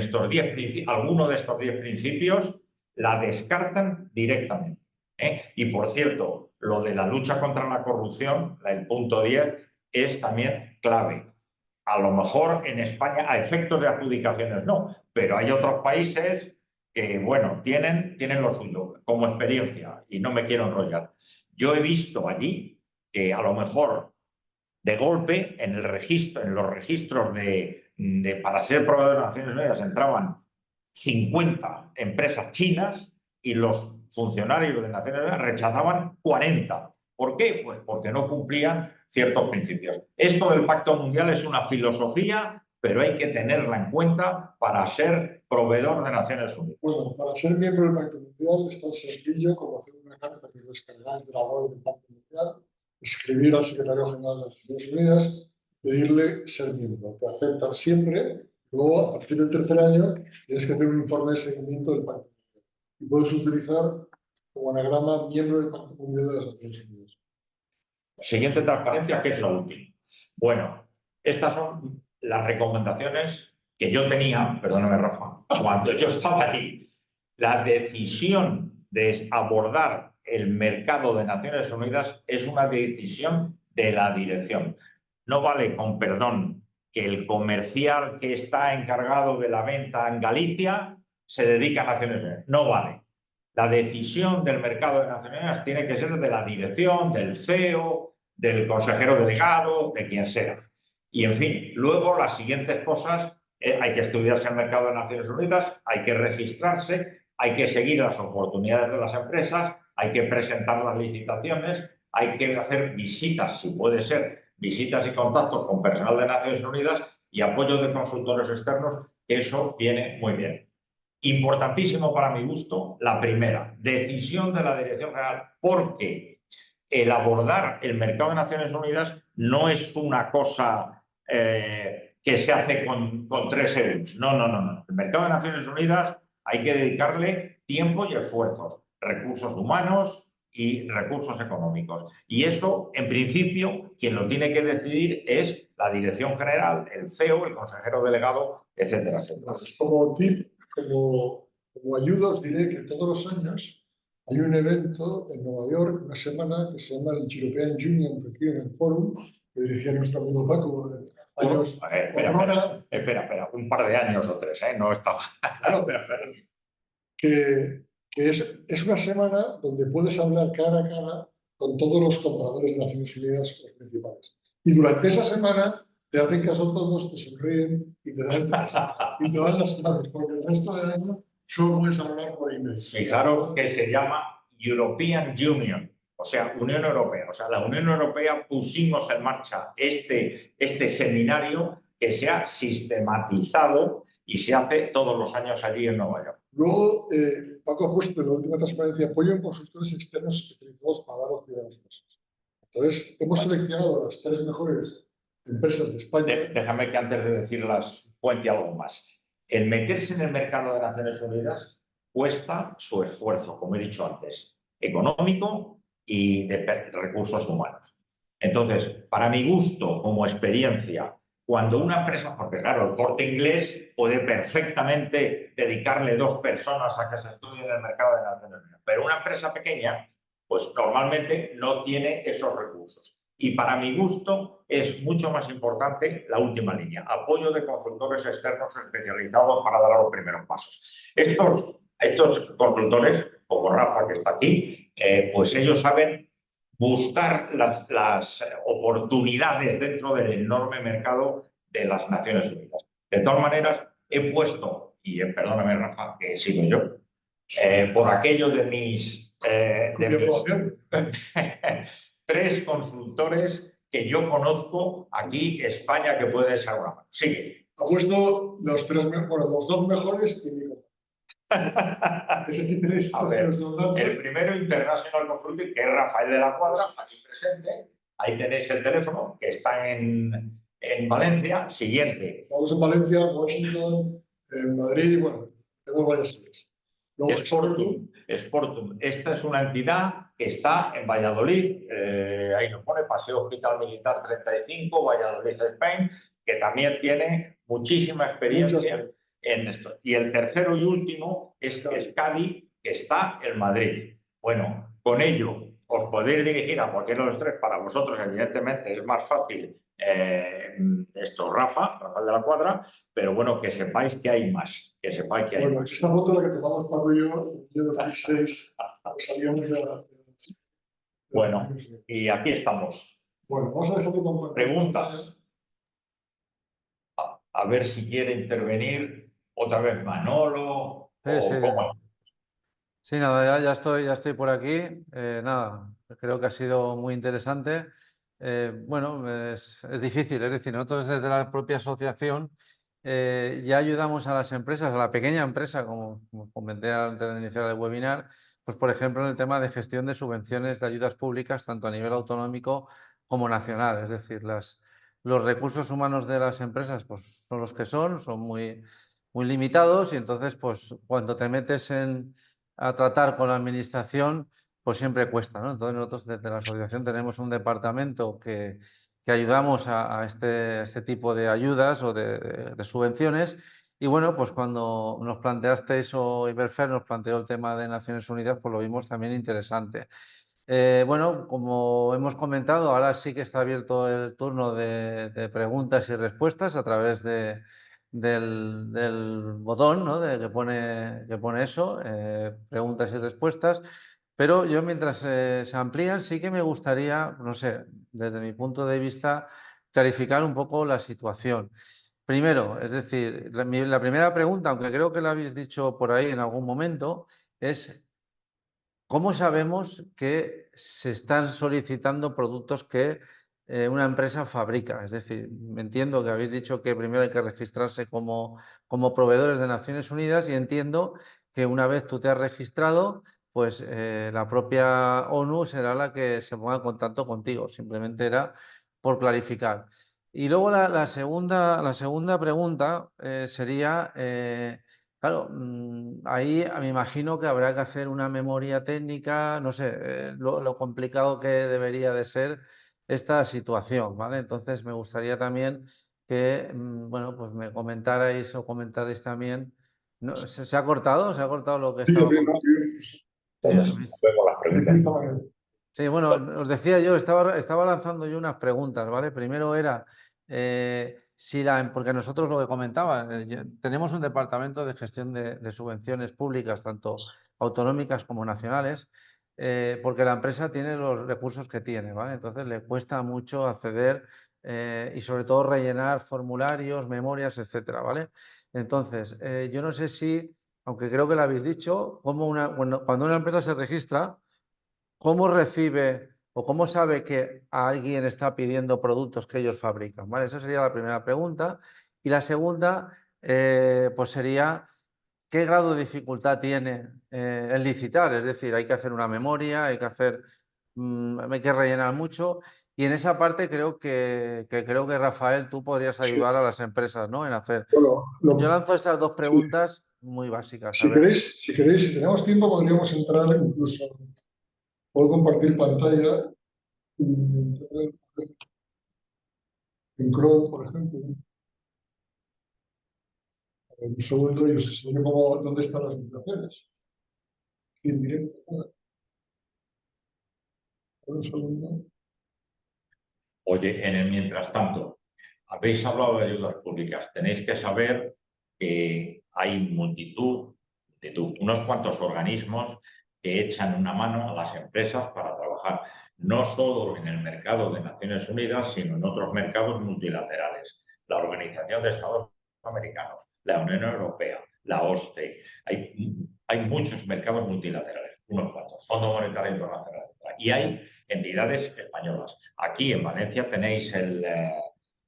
alguno de estos 10 principios, la descartan directamente. Y por cierto, lo de la lucha contra la corrupción, el punto 10, es también clave. A lo mejor en España a efectos de adjudicaciones no, pero hay otros países que, bueno, tienen lo suyo como experiencia, y no me quiero enrollar. Yo he visto allí que a lo mejor de golpe en los registros para ser proveedor de Naciones Unidas entraban 50 empresas chinas y los funcionarios de Naciones Unidas rechazaban 40. ¿Por qué? Pues porque no cumplían ciertos principios. Esto del Pacto Mundial es una filosofía, pero hay que tenerla en cuenta para ser proveedor de Naciones Unidas. Bueno, para ser miembro del Pacto Mundial es tan sencillo como hacer una carta que descargáis de la web del Pacto Mundial, escribir al secretario general de Naciones Unidas, pedirle ser miembro. Te aceptan siempre. Luego, a partir del tercer año, tienes que hacer un informe de seguimiento del Pacto Mundial. Y puedes utilizar como anagrama miembro del Pacto Mundial de las Naciones Unidas. Siguiente transparencia, que es lo último. Bueno, estas son las recomendaciones que yo tenía, perdóname Rafa, cuando yo estaba allí. La decisión de abordar el mercado de Naciones Unidas es una decisión de la dirección. No vale, con perdón, que el comercial que está encargado de la venta en Galicia se dedica a Naciones Unidas. No vale. La decisión del mercado de Naciones Unidas tiene que ser de la dirección, del CEO, del consejero delegado, de quien sea. Y, en fin, luego las siguientes cosas, hay que estudiarse el mercado de Naciones Unidas, hay que registrarse, hay que seguir las oportunidades de las empresas, hay que presentar las licitaciones, hay que hacer visitas, si puede ser, visitas y contactos con personal de Naciones Unidas y apoyo de consultores externos, que eso viene muy bien. Importantísimo para mi gusto, la primera, decisión de la Dirección General, porque el abordar el mercado de Naciones Unidas no es una cosa que se hace con 3 euros. No. El mercado de Naciones Unidas hay que dedicarle tiempo y esfuerzos, recursos humanos y recursos económicos. Y eso, en principio, quien lo tiene que decidir es la Dirección General, el CEO, el consejero delegado, etcétera, etcétera. Como tip, como ayuda, os diré que todos los años hay un evento en Nueva York, una semana, que se llama el European Union Procurement Forum, que dirigía nuestro amigo Paco. Espera, un par de años o 3, no estaba. Claro, que es una semana donde puedes hablar cara a cara con todos los compradores de Naciones Unidas, los principales. Y durante esa semana te hacen caso todos, te sonríen y te dan las claves, porque el resto del año solo puedes hablar por email. Fijaros que se llama European Union, o sea, Unión Europea. O sea, la Unión Europea pusimos en marcha este seminario que se ha sistematizado y se hace todos los años allí en Nueva York. Luego, Paco ha puesto en la última transparencia apoyo en consultores externos especializados para dar los ciudadanos. Entonces, hemos seleccionado las 3 mejores empresas de España. Déjame que antes de decirlas cuente algo más. El meterse en el mercado de Naciones Unidas cuesta su esfuerzo, como he dicho antes, económico y de recursos humanos. Entonces, para mi gusto, como experiencia, cuando una empresa, porque claro, el Corte Inglés puede perfectamente dedicarle 2 personas a que se estudien el mercado de Naciones Unidas, pero una empresa pequeña, pues normalmente no tiene esos recursos. Y para mi gusto es mucho más importante la última línea, apoyo de consultores externos especializados para dar los primeros pasos. Estos consultores, como Rafa que está aquí, pues ellos saben buscar las oportunidades dentro del enorme mercado de las Naciones Unidas. De todas maneras, he puesto, y perdóname Rafa, que sigo yo, por aquello de mis 3 consultores que yo conozco aquí, España, que puede ser una mano. Sigue. Ha puesto los 2 mejores y digo. A ver, el primero, International Consulting, que es Rafael de la Cuadra, aquí presente. Ahí tenéis el teléfono, que está en Valencia. Siguiente. Estamos en Valencia, Washington, en Madrid, bueno, tenemos varias sedes. Sportum. Esta es una entidad que está en Valladolid, ahí nos pone Paseo Hospital Militar 35, Valladolid, Spain, que también tiene muchísima experiencia en esto. Y el tercero y último es Cádiz, que está en Madrid. Bueno, con ello os podéis dirigir a cualquiera de los 3. Para vosotros, evidentemente, es más fácil Rafael de la Cuadra, pero bueno, que sepáis que hay más, Bueno, esta foto la que tomamos Pablo y yo, en 2006, salíamos de... Bueno, y aquí estamos. Bueno, vamos a dejar con preguntas. A ver si quiere intervenir otra vez Manolo. Sí, nada, ya estoy por aquí. Nada, creo que ha sido muy interesante. Bueno, es difícil, es decir, nosotros desde la propia asociación ya ayudamos a las empresas, a la pequeña empresa, como comenté antes de iniciar el webinar, pues por ejemplo en el tema de gestión de subvenciones de ayudas públicas, tanto a nivel autonómico como nacional. Es decir, los recursos humanos de las empresas pues, son los que son muy, muy limitados y entonces pues cuando te metes a tratar con la administración, pues siempre cuesta, ¿no? Entonces nosotros desde la asociación tenemos un departamento que ayudamos a este tipo de ayudas o de subvenciones y bueno, pues cuando nos planteasteis o Iberfer nos planteó el tema de Naciones Unidas, pues lo vimos también interesante. Bueno, como hemos comentado, ahora sí que está abierto el turno de preguntas y respuestas a través del botón, ¿no? que pone eso, preguntas y respuestas. Pero yo mientras se amplían sí que me gustaría, no sé, desde mi punto de vista, clarificar un poco la situación. Primero, es decir, la primera pregunta, aunque creo que la habéis dicho por ahí en algún momento, es ¿cómo sabemos que se están solicitando productos que una empresa fabrica? Es decir, entiendo que habéis dicho que primero hay que registrarse como proveedores de Naciones Unidas y entiendo que una vez tú te has registrado, pues la propia ONU será la que se ponga en contacto contigo. Simplemente era por clarificar. Y luego la segunda pregunta sería... Claro, ahí me imagino que habrá que hacer una memoria técnica, no sé, lo complicado que debería de ser esta situación, ¿vale? Entonces me gustaría también que, bueno, pues me comentarais o comentarais también, ¿no? ¿Se ha cortado? ¿Se ha cortado lo que estaba comentando? Sí, bueno, os decía yo, estaba lanzando yo unas preguntas, ¿vale? Primero era porque nosotros lo que comentaba, tenemos un departamento de gestión de subvenciones públicas, tanto autonómicas como nacionales, porque la empresa tiene los recursos que tiene, ¿vale? Entonces le cuesta mucho acceder y sobre todo rellenar formularios, memorias, etcétera, ¿vale? Entonces, yo no sé si, aunque creo que lo habéis dicho, cuando una empresa se registra, ¿cómo recibe o cómo sabe que alguien está pidiendo productos que ellos fabrican? ¿Vale? Esa sería la primera pregunta. Y la segunda, pues sería, ¿qué grado de dificultad tiene el licitar? Es decir, hay que hacer una memoria, hay que hacer hay que rellenar mucho. Y en esa parte creo que Rafael, tú podrías ayudar a las empresas, ¿no? En hacer. Bueno, Yo lanzo esas dos preguntas muy básicas. A ver. si tenemos tiempo, podríamos entrar incluso. Puedo compartir pantalla en Chrome, por ejemplo. Un segundo y os enseño dónde están las migraciones. En directo. Un segundo. Oye, en el mientras tanto, habéis hablado de ayudas públicas. Tenéis que saber que hay multitud, unos cuantos organismos que echan una mano a las empresas para trabajar, no solo en el mercado de Naciones Unidas, sino en otros mercados multilaterales. La Organización de Estados Americanos, la Unión Europea, la OSCE. Hay muchos mercados multilaterales, unos cuantos, Fondo Monetario Internacional. Y hay entidades españolas. Aquí en Valencia tenéis el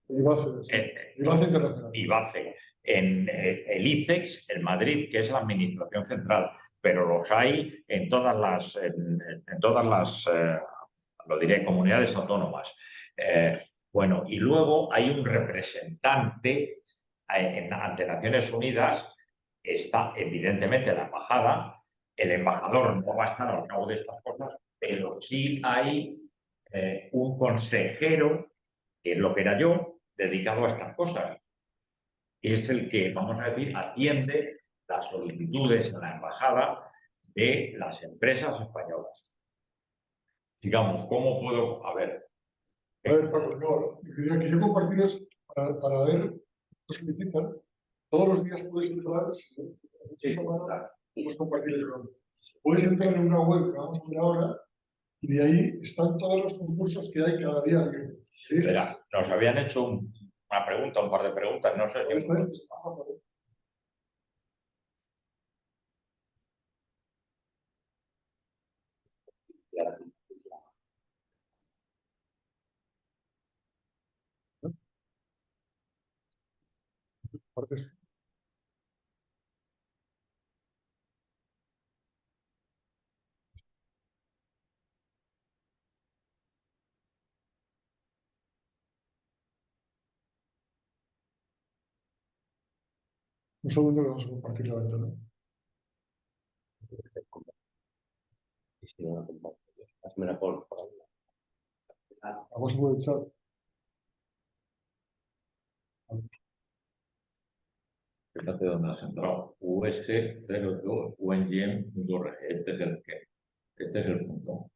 IBACE Internacional. IBACE, en el ICEX, en Madrid, que es la Administración Central, pero los hay en todas las lo diré, comunidades autónomas. Bueno, y luego hay un representante ante Naciones Unidas, está evidentemente la embajada, el embajador no va a estar al cabo de estas cosas, pero sí hay un consejero, que es lo que era yo, dedicado a estas cosas. Que es el que, vamos a decir, atiende las solicitudes en la embajada de las empresas españolas. Digamos, ¿cómo puedo...? A ver, Paco, no, quería que yo compartieras para ver qué solicitan. Todos los días puedes entrar, puedes compartir el programa. Puedes entrar en una web que vamos a ver ahora y de ahí están todos los concursos que hay cada día. Verá, nos habían hecho una pregunta, un par de preguntas, no sé si... Un segundo que vamos a compartir la ventana. Vamos a poder echar. Fíjate dónde has entrado. US02 UNGM.org. Este es el punto.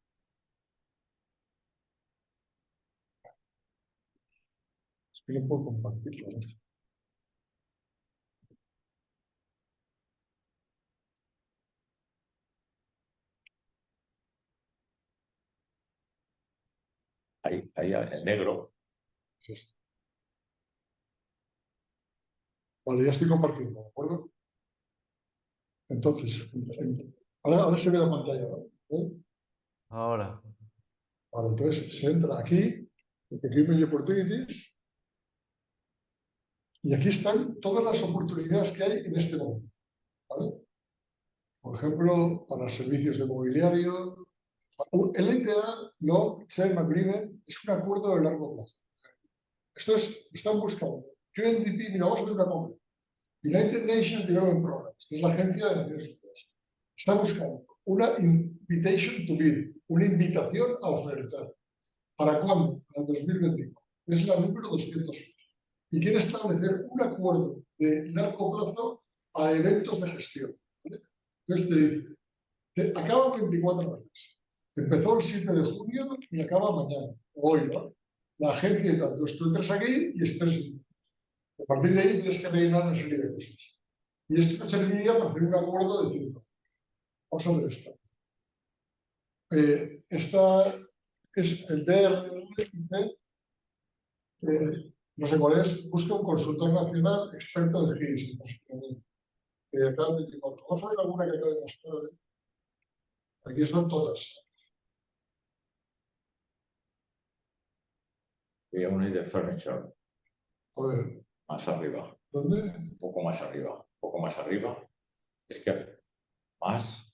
Es que no puedo compartirlo, ¿no? Ahí, el negro. Es esto. Vale, ya estoy compartiendo, ¿de acuerdo? Entonces, ahora se ve la pantalla, ¿no? Ahora. Vale, entonces se entra aquí, Equipment Opportunities, y aquí están todas las oportunidades que hay en este momento, ¿vale? Por ejemplo, para servicios de mobiliario. El LTA, Long Term Agreement, es un acuerdo de largo plazo. Esto es, están buscando UNDP, mira, vamos a ver una compra. United Nations Development Programs, que es la agencia de Naciones Unidas. Está buscando una invitation to bid, una invitación a ofertar. ¿Para cuándo? Para el 2025. Es la número 200. Y quiere establecer un acuerdo de largo plazo a eventos de gestión. ¿Vale? Entonces te dice, acaba 24 horas. Empezó el 7 de junio y acaba mañana, o hoy, ¿no? La agencia y tal. Entonces tú entras aquí y esperas. A partir de ahí tienes que rellenar una serie de cosas. Y esto te serviría para hacer un acuerdo de tiempo. Vamos a ver esto. Esta es el DRDC. No sé cuál es. Busca un consultor nacional experto de GIS. Acá 24. Vamos a ver alguna que acabe de mostrar. Aquí están todas. Y una de furniture. A ver. Más arriba. ¿Dónde? Un poco más arriba. Un poco más arriba. Es que más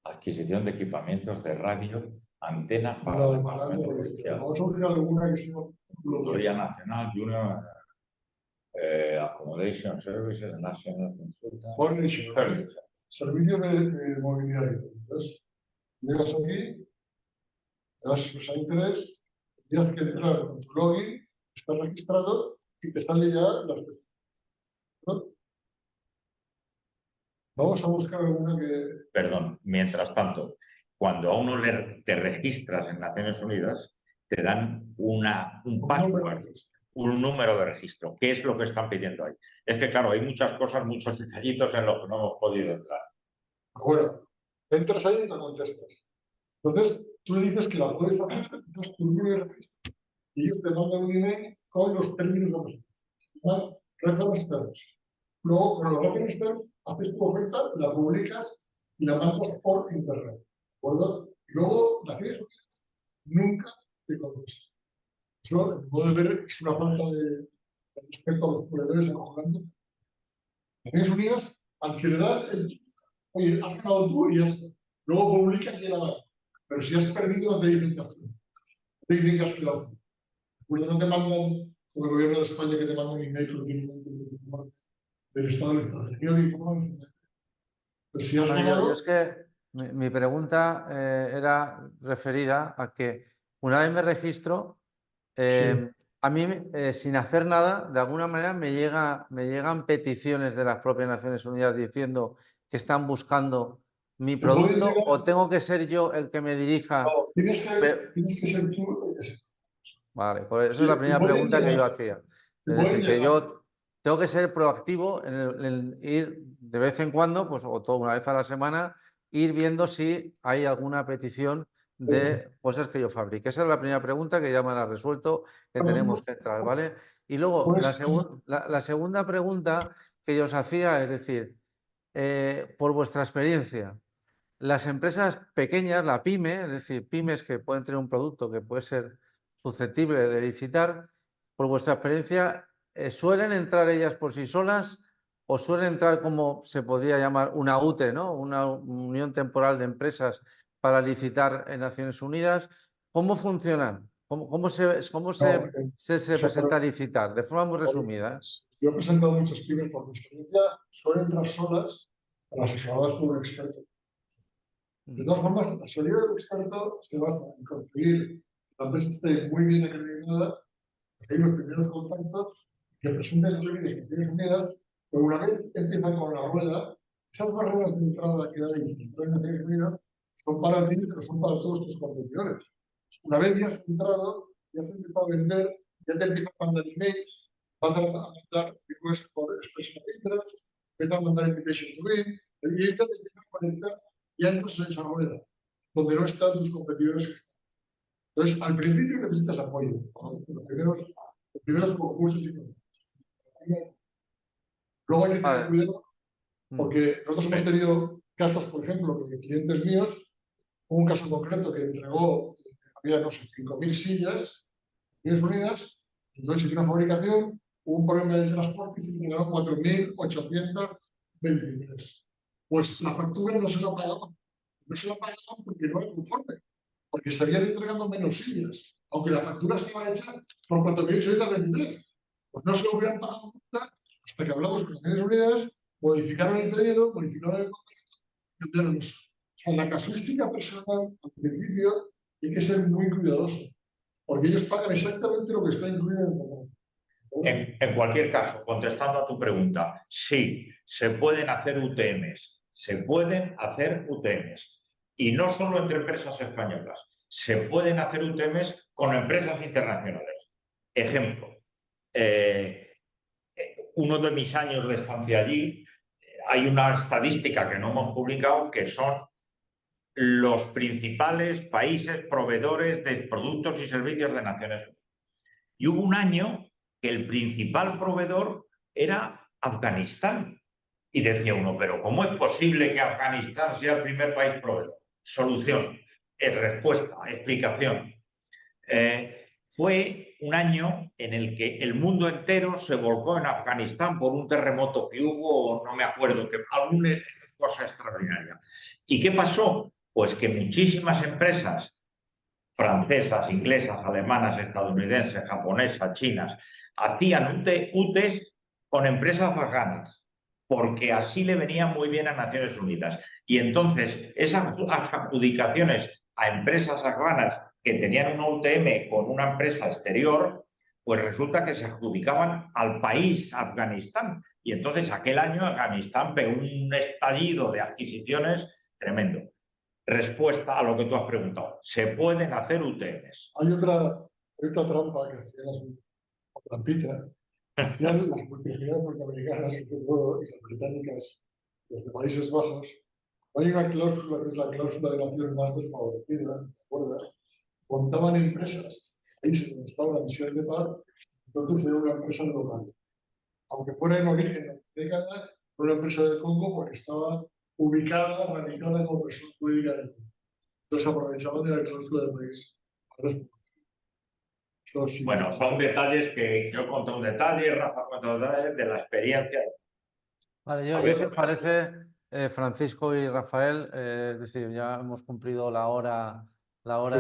adquisición de equipamientos de radio Antenas para la el de Departamento Malandro, Policial. vamos a buscar alguna que sea Consultoría Nacional, Junior Accommodation Services, National Consultant Services. servicio de mobiliario. Entonces, llegas aquí, te das a interés, tienes que entrar con tu login, estás registrado y te sale ya las personas, ¿no? Vamos a buscar alguna que... Perdón, mientras tanto, cuando a uno te registras en Naciones Unidas, te dan un password, un número de registro. ¿Qué es lo que están pidiendo ahí? Es que, claro, hay muchas cosas, muchos detallitos en los que no hemos podido entrar. Bueno, entras ahí y la contestas. Entonces, tú le dices que la puedes hacer, das tu número de registro y ellos te mandan un email con los términos de registro. Reference terms. Luego, con los reference terms, haces tu oferta, la publicas y la mandas por internet. ¿De acuerdo? Y luego, Naciones Unidas nunca te contesta. Eso, en mi modo de ver, es una falta de respeto a los proveedores acojonante. Naciones Unidas, al que le da el... Oye, has ganado tú y ya está. Luego publicas y la gana. Pero si has perdido, no te dicen que has perdido. Te dicen que has quedado. Pues no te mandan, como el gobierno de España, que te manda un email continuamente del Estado del Estado. Pero si has ganado... Yo es que mi pregunta era referida a que una vez me registro, Sí. a mí, sin hacer nada, de alguna manera me llegan peticiones de las propias Naciones Unidas diciendo que están buscando mi Te puede producto, llegar... o tengo que ser yo el que me dirija. No, tienes que ser tú el que se... Vale, pues esa Sí, es la te primera pueden pregunta que yo llegar. hacía. Te Es pueden decir, que llegar. yo tengo que ser proactivo en ir de vez en cuando, pues, o toda una vez a la semana, ir viendo si hay alguna petición de cosas que yo fabrique. Esa es la primera pregunta, que ya me la has resuelto, que tenemos que entrar, ¿vale? Y luego, Pues, la segunda pregunta que yo os hacía, es decir, por vuestra experiencia, las empresas pequeñas, la pyme, es decir, pymes que pueden tener un producto que puede ser susceptible de licitar, por vuestra experiencia, ¿suelen entrar ellas por sí solas o suelen entrar, como se podría llamar, una UTE, ¿no? Una unión temporal de empresas para licitar en Naciones Unidas? ¿Cómo funcionan? ¿Cómo no, se presenta a licitar? De forma muy resumida. yo he presentado muchas pymes por mi experiencia, suelen entrar solas, asesoradas por un experto. De todas formas, la asesoría del experto se basa en conseguir que la empresa esté muy bien acreditada, hay los primeros contactos, que presenten los servicios de Naciones Unidas, pero una vez empiezan con la rueda, esas barreras de entrada que hay en Naciones Unidas son para ti, pero son para todos tus competidores. Una vez ya has entrado, ya has empezado a vender, ya te empiezan a mandar emails, vas a mandar requests for expression of interest, empiezan a mandar invitation to bid, y ya te empiezan a conectar, ya entras en esa rueda, donde no están tus competidores. Entonces, al principio necesitas apoyo. Los primeros concursos y concursos. Luego hay que tener cuidado, porque nosotros hemos tenido casos, por ejemplo, de clientes míos, un caso concreto que entregó, había, no sé, 5.000 sillas, Naciones Unidas, entonces en una fabricación, hubo un problema de transporte y se entregaron 4.823. Pues la factura no se la pagaban. No se la pagaban porque no era conforme, porque se habían entregado menos sillas, aunque la factura estaba hecha por 4.823. Pues no se lo hubieran pagado nunca hasta que hablamos con Naciones Unidas, modificaron el pedido, modificaron el contrato, cambiaron eso. O sea, la casuística personal, al principio, hay que ser muy cuidadoso, porque ellos pagan exactamente lo que está incluido en el contrato. En cualquier caso, contestando a tu pregunta, sí, se pueden hacer UTMs, se pueden hacer UTMs. Y no solo entre empresas españolas, se pueden hacer UTMs con empresas internacionales. Ejemplo, uno de mis años de estancia allí, hay una estadística que no hemos publicado, que son los principales países proveedores de productos y servicios de Naciones Unidas. Y hubo un año que el principal proveedor era Afganistán. Y decía uno, pero ¿cómo es posible que Afganistán sea el primer país proveedor? Solución, respuesta, explicación. Fue un año en el que el mundo entero se volcó en Afganistán por un terremoto que hubo, no me acuerdo, que alguna cosa extraordinaria. ¿Y qué pasó? Pues que muchísimas empresas francesas, inglesas, alemanas, estadounidenses, japonesas, chinas, hacían UTEs con empresas afganas, porque así le venía muy bien a Naciones Unidas. Y entonces esas adjudicaciones a empresas afganas que tenían una UTM con una empresa exterior, pues resulta que se adjudicaban al país Afganistán. Y entonces aquel año Afganistán pegó un estallido de adquisiciones tremendo. Respuesta a lo que tú has preguntado. Se pueden hacer UTMs. Hay otra trampa que hacían las trampitas, que hacían las multinacionales norteamericanas, sobre todo, y las británicas, los de Países Bajos. Hay una cláusula que es la cláusula de nación más desfavorecida, ¿te acuerdas? Montaban empresas, países donde estaba la misión de paz, entonces era una empresa local. Aunque fuera en origen africana, era una empresa del Congo porque estaba ubicada, radicada como persona jurídica del Congo. Entonces aprovechaban de la cláusula del país. Sí, bueno, son detalles que yo conté un detalle, Rafa contó un detalle de la experiencia. Vale, yo si os parece, Francisco y Rafael, es decir, ya hemos cumplido la hora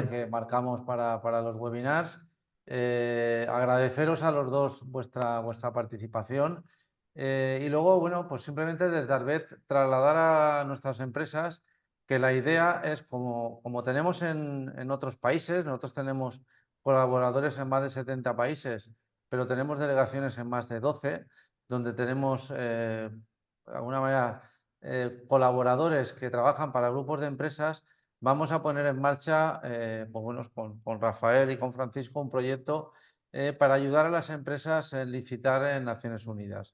sí. que marcamos para los webinars. Agradeceros a los dos vuestra participación y luego, bueno, pues simplemente desde Arbet trasladar a nuestras empresas que la idea es, como tenemos en otros países, nosotros tenemos colaboradores en más de 70 países, pero tenemos delegaciones en más de 12, donde tenemos de alguna manera colaboradores que trabajan para grupos de empresas. Vamos a poner en marcha pues bueno, con Rafael y con Francisco un proyecto para ayudar a las empresas a licitar en Naciones Unidas.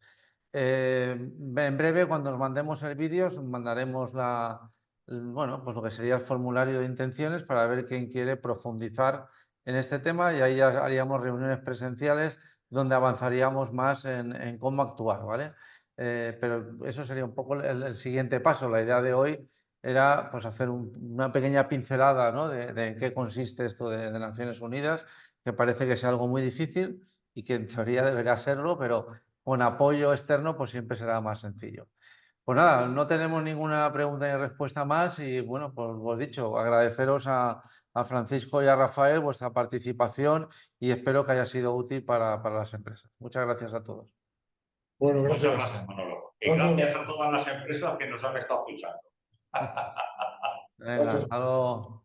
En breve, cuando os mandemos el vídeo, os mandaremos bueno, pues lo que sería el formulario de intenciones para ver quién quiere profundizar en este tema, y ahí ya haríamos reuniones presenciales donde avanzaríamos más en cómo actuar, ¿vale? Pero eso sería un poco el siguiente paso. La idea de hoy era pues hacer una pequeña pincelada, ¿no? de en qué consiste esto de Naciones Unidas, que parece que sea algo muy difícil y que en teoría debería serlo, pero con apoyo externo pues siempre será más sencillo. Pues nada, no tenemos ninguna pregunta ni respuesta más y bueno, pues lo dicho, agradeceros a Francisco y a Rafael vuestra participación y espero que haya sido útil para las empresas. Muchas gracias a todos. Bueno, Muchas gracias. gracias, Manolo. Y gracias a todas las empresas que nos han estado escuchando. Venga, hasta luego.